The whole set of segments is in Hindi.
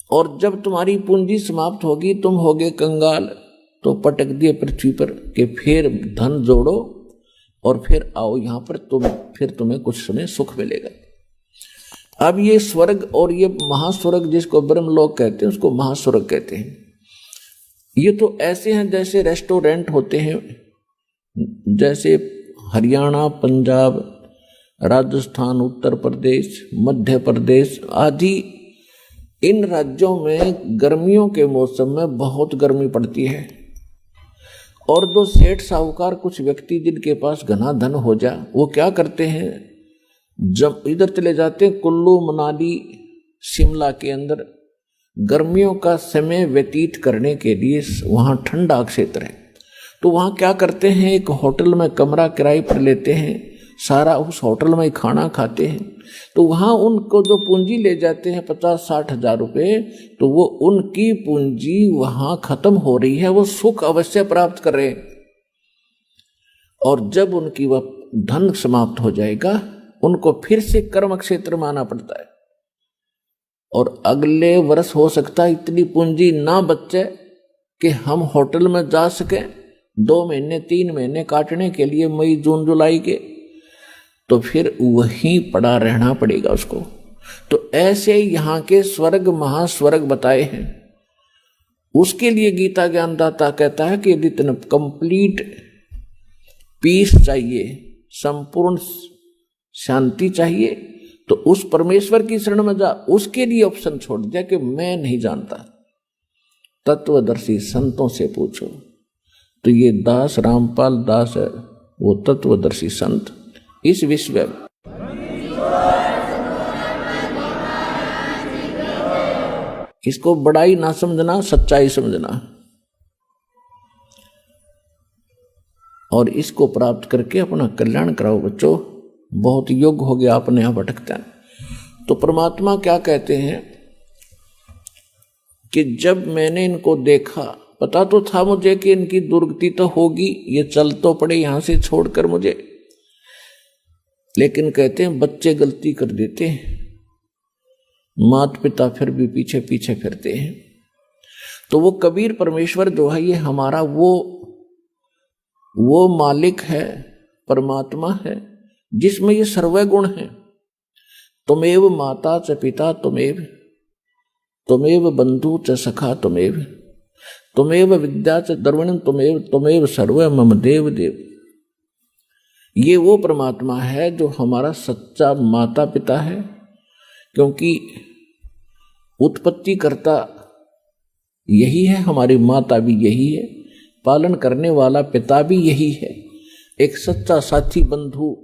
और जब तुम्हारी पूंजी समाप्त होगी, तुम होगे कंगाल, तो पटक दिए पृथ्वी पर कि फिर धन जोड़ो और फिर आओ यहाँ पर, फिर तुम्हें कुछ समय सुख मिलेगा। अब ये स्वर्ग और ये महास्वर्ग जिसको ब्रह्मलोक कहते हैं, उसको महास्वर्ग कहते हैं। ये तो ऐसे हैं जैसे रेस्टोरेंट होते हैं, जैसे हरियाणा, पंजाब, राजस्थान, उत्तर प्रदेश, मध्य प्रदेश आदि इन राज्यों में गर्मियों के मौसम में बहुत गर्मी पड़ती है। और जो सेठ साहूकार कुछ व्यक्ति जिनके पास घना धन हो जा, वो क्या करते हैं, जब इधर चले जाते हैं कुल्लू, मनाली, शिमला के अंदर गर्मियों का समय व्यतीत करने के लिए। वहाँ ठंडा क्षेत्र है, तो वहाँ क्या करते हैं, एक होटल में कमरा किराए पर लेते हैं, सारा उस होटल में खाना खाते हैं। तो वहाँ उनको जो पूंजी ले जाते हैं 50-60 हज़ार रुपये, तो वो उनकी पूंजी वहाँ खत्म हो रही है, वो सुख अवश्य प्राप्त कर रहे हैं। और जब उनकी वह धन समाप्त हो जाएगा, उनको फिर से कर्म क्षेत्र में आना पड़ता है। और अगले वर्ष हो सकता है इतनी पूंजी ना बचे कि हम होटल में जा सकें 2 महीने 3 महीने काटने के लिए, मई जून जुलाई के, तो फिर वहीं पड़ा रहना पड़ेगा उसको। तो ऐसे यहाँ के स्वर्ग महास्वर्ग बताए हैं। उसके लिए गीता ज्ञानदाता कहता है कि यदि तुम्हें कंप्लीट पीस चाहिए, संपूर्ण शांति चाहिए, तो उस परमेश्वर की शरण में जा। उसके लिए ऑप्शन छोड़ दिया कि मैं नहीं जानता, तत्वदर्शी संतों से पूछो। तो ये दास रामपाल दास है, वो तत्वदर्शी संत इस विश्व में। इसको बड़ाई ना समझना, सच्चाई समझना, और इसको प्राप्त करके अपना कल्याण कराओ बच्चों। बहुत योग्य हो गया, अपने यहाँ भटकता है। तो परमात्मा क्या कहते हैं कि जब मैंने इनको देखा, पता तो था मुझे कि इनकी दुर्गति तो होगी, ये चल तो पड़े यहां से छोड़कर मुझे, लेकिन कहते हैं बच्चे गलती कर देते हैं, माता पिता फिर भी पीछे पीछे फिरते हैं। तो वो कबीर परमेश्वर जो है, ये हमारा वो मालिक है, परमात्मा है, जिसमें ये सर्वगुण है। तुमेव माता च पिता तुमेव बंधु च सखा तुमेव विद्या च द्रविणम तुमेव सर्व मम देव देव। ये वो परमात्मा है जो हमारा सच्चा माता पिता है, क्योंकि उत्पत्ति करता यही है, हमारी माता भी यही है, पालन करने वाला पिता भी यही है, एक सच्चा साथी बंधु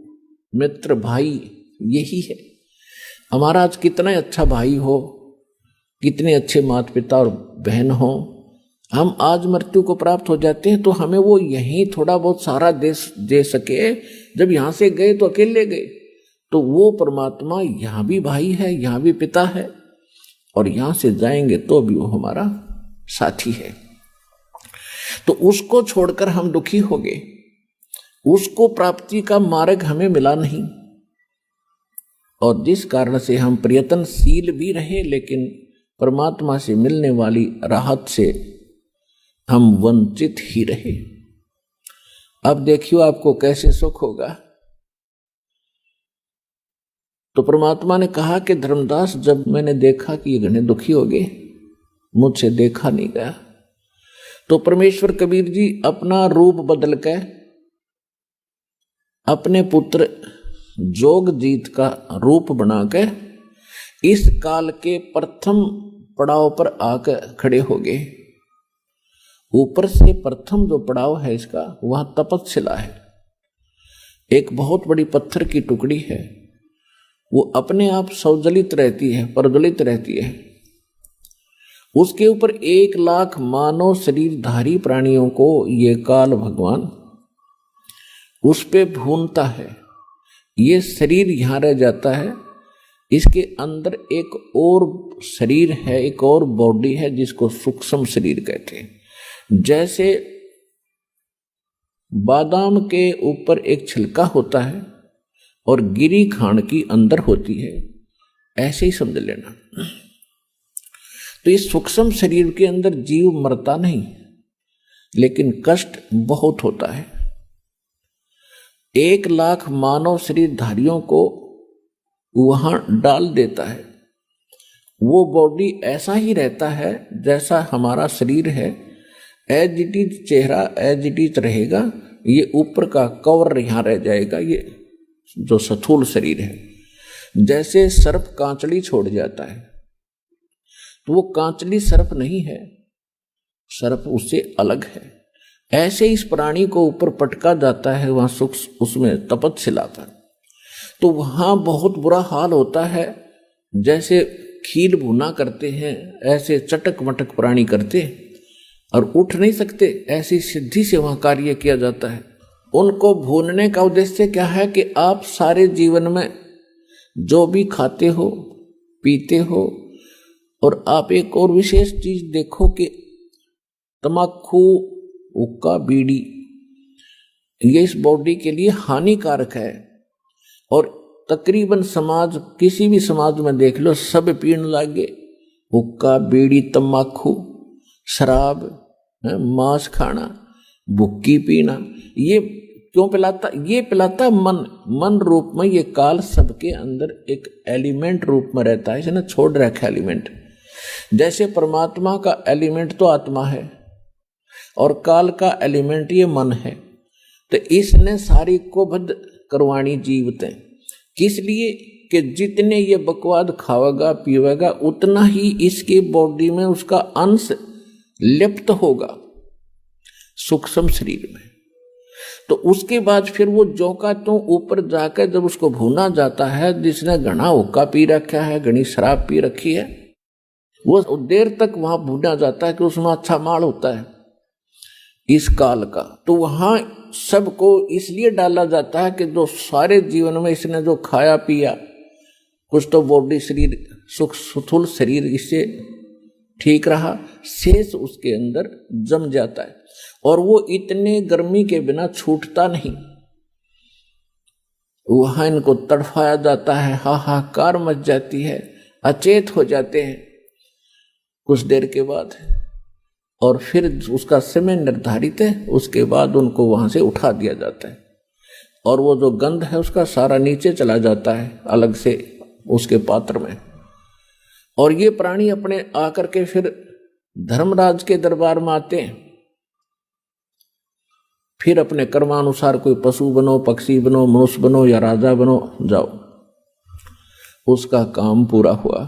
मित्र भाई यही है। हमारा आज कितना अच्छा भाई हो, कितने अच्छे माता पिता और बहन हो, हम आज मृत्यु को प्राप्त हो जाते हैं तो हमें वो यहीं थोड़ा बहुत सारा दे सके। जब यहाँ से गए तो अकेले गए, तो वो परमात्मा यहाँ भी भाई है, यहाँ भी पिता है, और यहाँ से जाएंगे तो भी वो हमारा साथी है। तो उसको छोड़कर हम दुखी हो गए, उसको प्राप्ति का मार्ग हमें मिला नहीं, और जिस कारण से हम प्रयत्नशील भी रहे, लेकिन परमात्मा से मिलने वाली राहत से हम वंचित ही रहे। अब देखियो आपको कैसे सुख होगा। तो परमात्मा ने कहा कि धर्मदास, जब मैंने देखा कि ये घने दुखी हो गए, मुझसे देखा नहीं गया, तो परमेश्वर कबीर जी अपना रूप बदल के अपने पुत्र जोगजीत का रूप बना के इस काल के प्रथम पड़ाव पर आकर खड़े हो गए। ऊपर से प्रथम जो पड़ाव है इसका, वह तपस्शिला है। एक बहुत बड़ी पत्थर की टुकड़ी है, वो अपने आप सौजलित रहती है, प्रज्वलित रहती है। उसके ऊपर 1 लाख मानव शरीरधारी प्राणियों को ये काल भगवान उस पे भूनता है। ये शरीर यहाँ रह जाता है, इसके अंदर एक और शरीर है, एक और बॉडी है जिसको सूक्ष्म शरीर कहते हैं। जैसे बादाम के ऊपर एक छिलका होता है और गिरी खांड की अंदर होती है, ऐसे ही समझ लेना। तो इस सूक्ष्म शरीर के अंदर जीव मरता नहीं, लेकिन कष्ट बहुत होता है। 1,00,000 मानव शरीरधारियों को वहां डाल देता है। वो बॉडी ऐसा ही रहता है जैसा हमारा शरीर है, एज इट इज चेहरा एज इट इज रहेगा, ये ऊपर का कवर यहां रह जाएगा, ये जो स्थूल शरीर है। जैसे सर्प कांचली छोड़ जाता है, तो वो कांचली सर्प नहीं है, सर्प उससे अलग है। ऐसे इस प्राणी को ऊपर पटका जाता है वहां सुख उसमें तपस्या पर, तो वहां बहुत बुरा हाल होता है। जैसे खील भुना करते हैं ऐसे चटक मटक प्राणी करते और उठ नहीं सकते, ऐसी सिद्धि से वहां कार्य किया जाता है। उनको भूनने का उद्देश्य क्या है कि आप सारे जीवन में जो भी खाते हो पीते हो, और आप एक और विशेष चीज देखो कि तम्बाकू, हुक्का, बीड़ी, ये इस बॉडी के लिए हानिकारक है। और तकरीबन समाज, किसी भी समाज में देख लो, सब पीने लगे हुक्का, बीड़ी, तम्बाकू, शराब, मांस खाना, भुक्की पीना। ये क्यों पिलाता? ये पिलाता मन रूप में। ये काल सबके अंदर एक एलिमेंट रूप में रहता है, इसने छोड़ रखा एलिमेंट। जैसे परमात्मा का एलिमेंट तो आत्मा है और काल का एलिमेंट ये मन है, तो इसने सारी को बद्ध करवाणी जीवते। किस लिए? कि जितने ये बकवाद खावेगा पीवेगा उतना ही इसके बॉडी में उसका अंश लिप्त होगा सूक्ष्म शरीर में। तो उसके बाद फिर वो जो का तो ऊपर जाकर जब उसको भूना जाता है, जिसने घना हुक्का पी रखा है, घनी शराब पी रखी है, वो देर तक वहां भूना जाता है कि उसमें अच्छा माल होता है इस काल का। तो वहां सबको इसलिए डाला जाता है कि जो सारे जीवन में इसने जो खाया पिया, कुछ तो बॉडी शरीर सुख स्थूल शरीर इससे ठीक रहा, शेष उसके अंदर जम जाता है और वो इतने गर्मी के बिना छूटता नहीं। वहां इनको तड़फाया जाता है, हाहाकार मच जाती है, अचेत हो जाते हैं कुछ देर के बाद, और फिर उसका समय निर्धारित है, उसके बाद उनको वहां से उठा दिया जाता है और वो जो गंध है उसका सारा नीचे चला जाता है अलग से उसके पात्र में। और ये प्राणी अपने आकर के फिर धर्मराज के दरबार में आते हैं, फिर अपने कर्मानुसार कोई पशु बनो, पक्षी बनो, मनुष्य बनो या राजा बनो, जाओ, उसका काम पूरा हुआ।